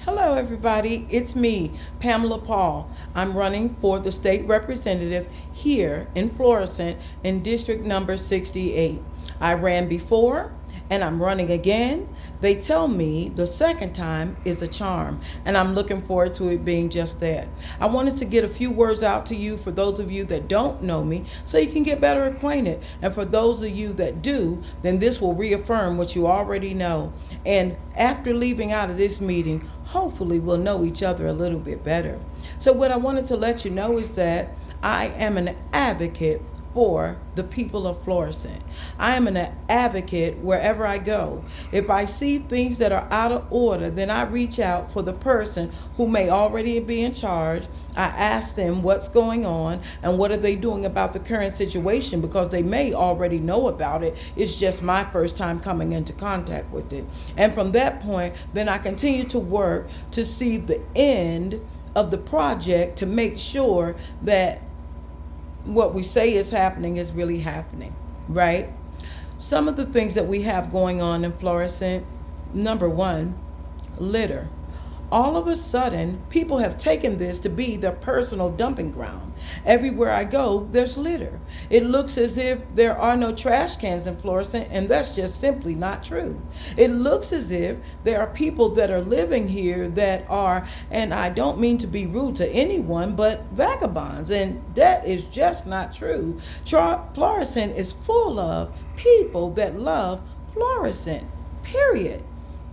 Hello, everybody. It's me, Pamela Paul. I'm running for the state representative here in Florissant in district number 68. I ran before and I'm running again. They tell me the second time is a charm, and I'm looking forward to it being just that. I wanted to get a few words out to you for those of you that don't know me so you can get better acquainted. And for those of you that do, then this will reaffirm what you already know. And after leaving out of this meeting, hopefully we'll know each other a little bit better. So what I wanted to let you know is that I am an advocate for the people of Florissant. I am an advocate wherever I go. If I see things that are out of order, then I reach out for the person who may already be in charge. I ask them what's going on and what are they doing about the current situation, because they may already know about it. It's just my first time coming into contact with it. And from that point, then I continue to work to see the end of the project to make sure that what we say is happening is really happening, right? Some of the things that we have going on in Florissant: number one, litter. All of a sudden, people have taken this to be their personal dumping ground. Everywhere I go, there's litter. It looks as if there are no trash cans in Florissant, and that's just simply not true. It looks as if there are people that are living here that are, and I don't mean to be rude to anyone, but vagabonds, and that is just not true. Florissant is full of people that love Florissant, period.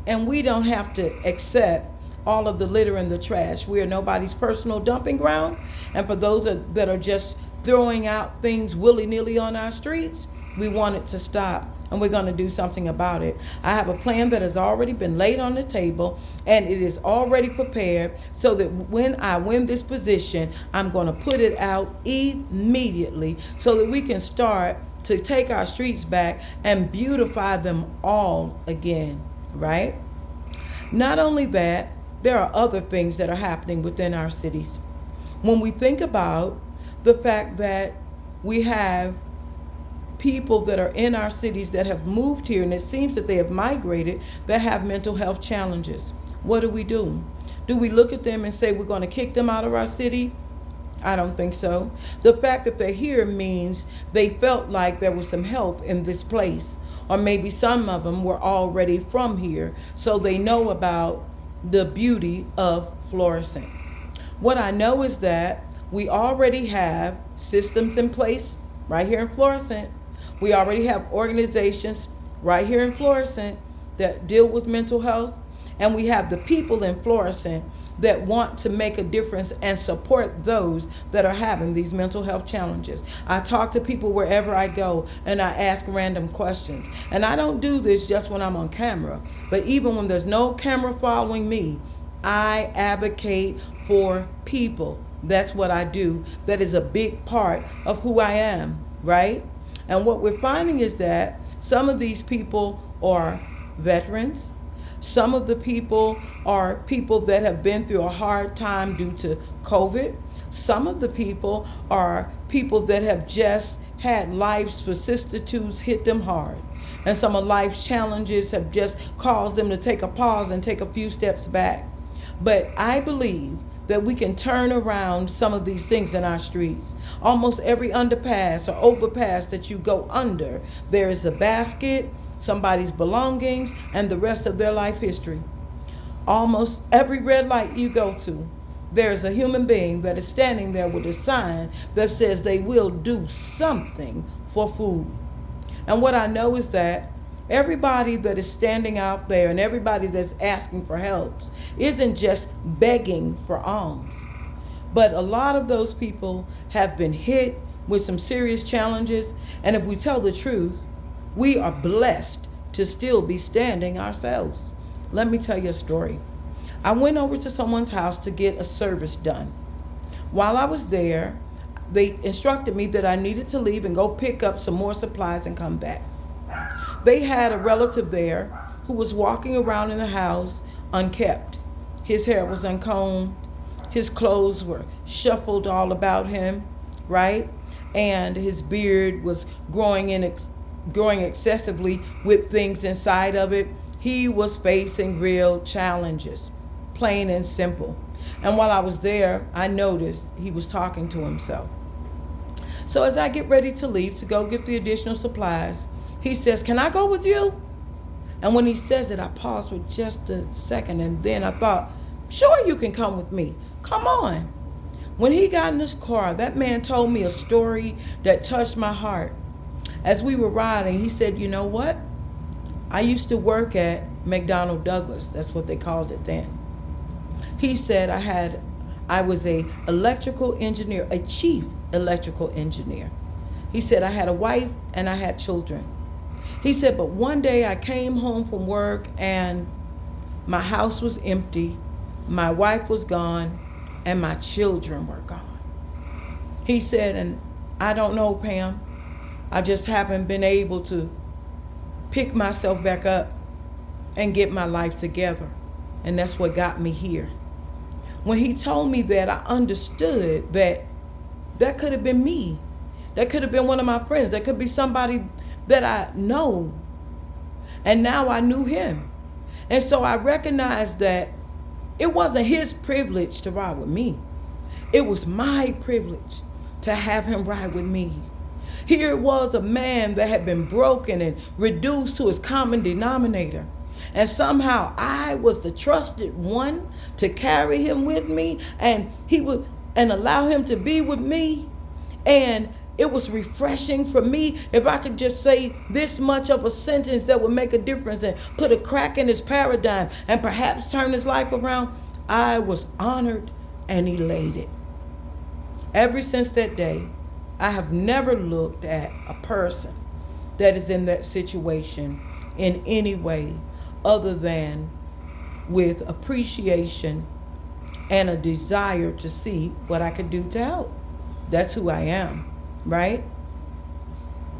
And we don't have to accept all of the litter and the trash. We are nobody's personal dumping ground. And for those that are just throwing out things willy-nilly on our streets, we want it to stop, and we're going to do something about it. I have a plan that has already been laid on the table, and it is already prepared, so that when I win this position, I'm going to put it out immediately so that we can start to take our streets back and beautify them all again, right? Not only that, there are other things that are happening within our cities. When we think about the fact that we have people that are in our cities that have moved here, and it seems that they have migrated, that have mental health challenges, what do? Do we look at them and say we're going to kick them out of our city? I don't think so. The fact that they're here means they felt like there was some help in this place, or maybe some of them were already from here, so they know about the beauty of Florissant. What I know is that we already have systems in place right here in Florissant. We already have organizations right here in Florissant that deal with mental health, and we have the people in Florissant that want to make a difference and support those that are having these mental health challenges. I talk to people wherever I go, and I ask random questions. And I don't do this just when I'm on camera, but even when there's no camera following me, I advocate for people. That's what I do. That is a big part of who I am, right? And what we're finding is that some of these people are veterans. Some of the people are people that have been through a hard time due to COVID. Some of the people are people that have just had life's vicissitudes hit them hard. And some of life's challenges have just caused them to take a pause and take a few steps back. But I believe that we can turn around some of these things in our streets. Almost every underpass or overpass that you go under, there is a basket, somebody's belongings, and the rest of their life history. Almost every red light you go to, there's a human being that is standing there with a sign that says they will do something for food. And what I know is that everybody that is standing out there and everybody that's asking for help isn't just begging for alms. But a lot of those people have been hit with some serious challenges, and if we tell the truth, we are blessed to still be standing ourselves. Let me tell you a story. I went over to someone's house to get a service done. While I was there, they instructed me that I needed to leave and go pick up some more supplies and come back. They had a relative there who was walking around in the house unkept. His hair was uncombed. His clothes were shuffled all about him, right? And his beard was growing excessively with things inside of it. He was facing real challenges. plain and simple. And while I was there, I noticed he was talking to himself. So as I get ready to leave to go get the additional supplies, he says, "Can I go with you?" And when he says it, I pause for just a second, and then I thought, "Sure, you can come with me. Come on." When he got in his car, that man told me a story that touched my heart. As we were riding, he said, "You know what? I used to work at McDonnell Douglas." That's what they called it then. He said I was a electrical engineer, a chief electrical engineer. He said I had a wife and I had children. He said, but one day I came home from work and my house was empty, my wife was gone, and my children were gone. He said, and I don't know, Pam, I just haven't been able to pick myself back up and get my life together. And that's what got me here. When he told me that, I understood that that could have been me. That could have been one of my friends. That could be somebody that I know. And now I knew him. And so I recognized that it wasn't his privilege to ride with me. It was my privilege to have him ride with me. Here was a man that had been broken and reduced to his common denominator. And somehow I was the trusted one to carry him with me, and allow him to be with me. And it was refreshing for me. If I could just say this much of a sentence that would make a difference and put a crack in his paradigm and perhaps turn his life around, I was honored and elated. Ever since that day, I have never looked at a person that is in that situation in any way other than with appreciation and a desire to see what I could do to help. That's who I am, right?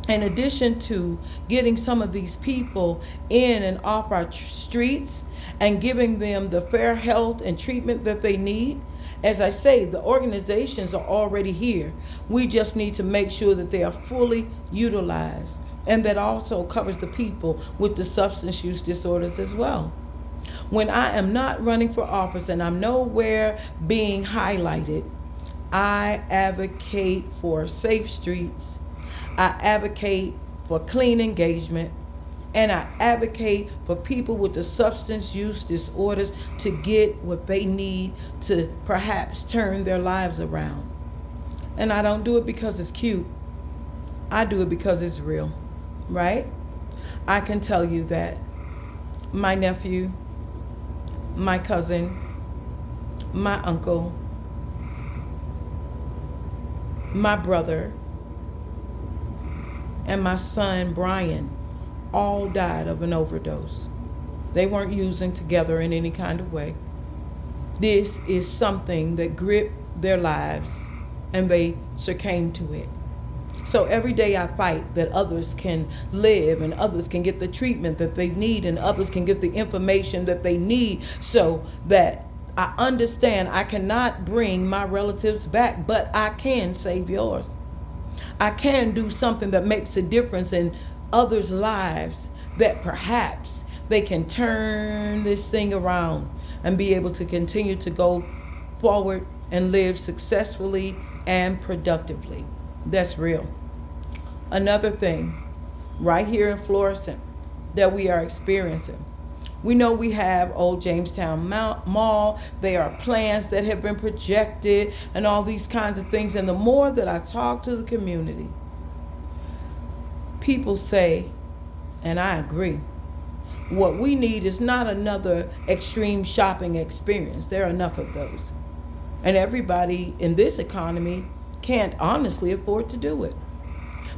In addition to getting some of these people in and off our streets and giving them the fair health and treatment that they need, as I say, the organizations are already here. We just need to make sure that they are fully utilized. And that also covers the people with the substance use disorders as well. When I am not running for office and I'm nowhere being highlighted, I advocate for safe streets, I advocate for clean engagement, and I advocate for people with the substance use disorders to get what they need to perhaps turn their lives around. And I don't do it because it's cute. I do it because it's real, right? I can tell you that my nephew, my cousin, my uncle, my brother, and my son Brian all died of an overdose. They weren't using together in any kind of way. This is something that gripped their lives, and they succumbed to it. So every day I fight that others can live and others can get the treatment that they need and others can get the information that they need, so that I understand I cannot bring my relatives back, but I can save yours. I can do something that makes a difference in others' lives, that perhaps they can turn this thing around and be able to continue to go forward and live successfully and productively. That's real. Another thing right here in Florissant that we are experiencing. We know we have Old Jamestown Mall. There are plans that have been projected and all these kinds of things. And the more that I talk to the community, people say, and I agree, what we need is not another extreme shopping experience. There are enough of those. And everybody in this economy can't honestly afford to do it.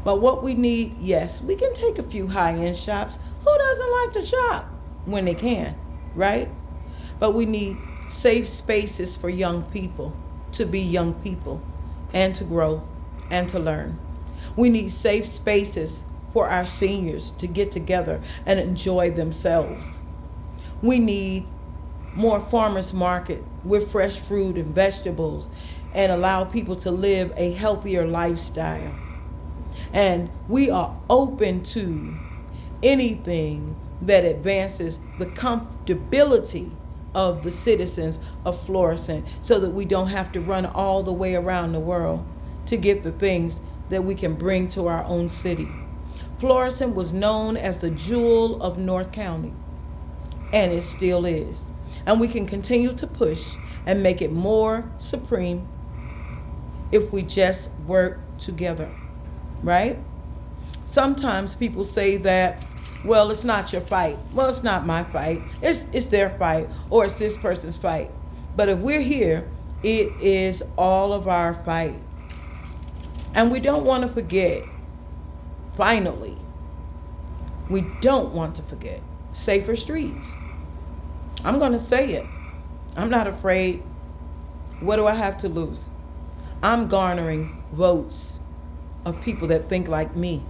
But what we need, yes, we can take a few high-end shops. Who doesn't like to shop when they can, right? But we need safe spaces for young people to be young people and to grow and to learn. We need safe spaces for our seniors to get together and enjoy themselves. We need more farmers market with fresh fruit and vegetables and allow people to live a healthier lifestyle. And we are open to anything that advances the comfortability of the citizens of Florissant so that we don't have to run all the way around the world to get the things that we can bring to our own city. Florissant was known as the jewel of North County, and it still is. And we can continue to push and make it more supreme if we just work together, right? Sometimes people say that, well, it's not your fight. Well, it's not my fight. It's their fight, or it's this person's fight. But if we're here, it is all of our fight. And we don't want to forget, finally, we don't want to forget safer streets. I'm going to say it. I'm not afraid. What do I have to lose? I'm garnering votes of people that think like me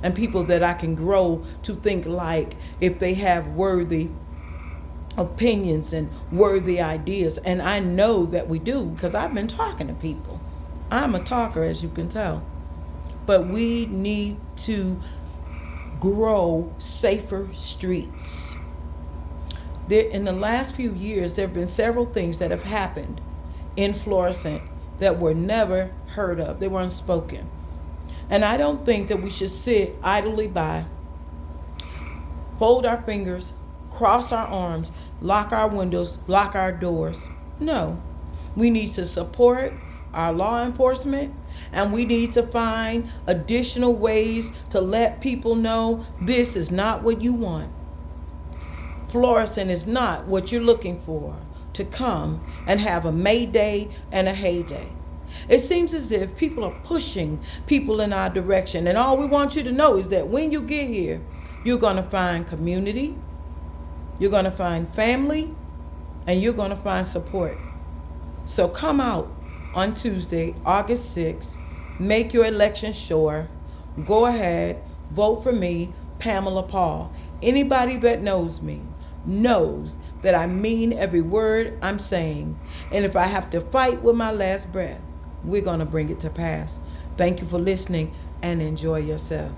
and people that I can grow to think like if they have worthy opinions and worthy ideas. And I know that we do because I've been talking to people. I'm a talker, as you can tell. But we need to grow safer streets. In the last few years, there have been several things that have happened in Florissant that were never heard of. They were unspoken. And I don't think that we should sit idly by, fold our fingers, cross our arms, lock our windows, lock our doors. No. We need to support our law enforcement, and we need to find additional ways to let people know this is not what you want. Florissant is not what you're looking for to come and have a May Day and a heyday. It seems as if people are pushing people in our direction, and all we want you to know is that when you get here, you're going to find community, you're going to find family, and you're going to find support. So come out on Tuesday, August 6th, make your election sure, go ahead, vote for me, Pamela Paul. Anybody that knows me knows that I mean every word I'm saying. And if I have to fight with my last breath, we're going to bring it to pass. Thank you for listening and enjoy yourself.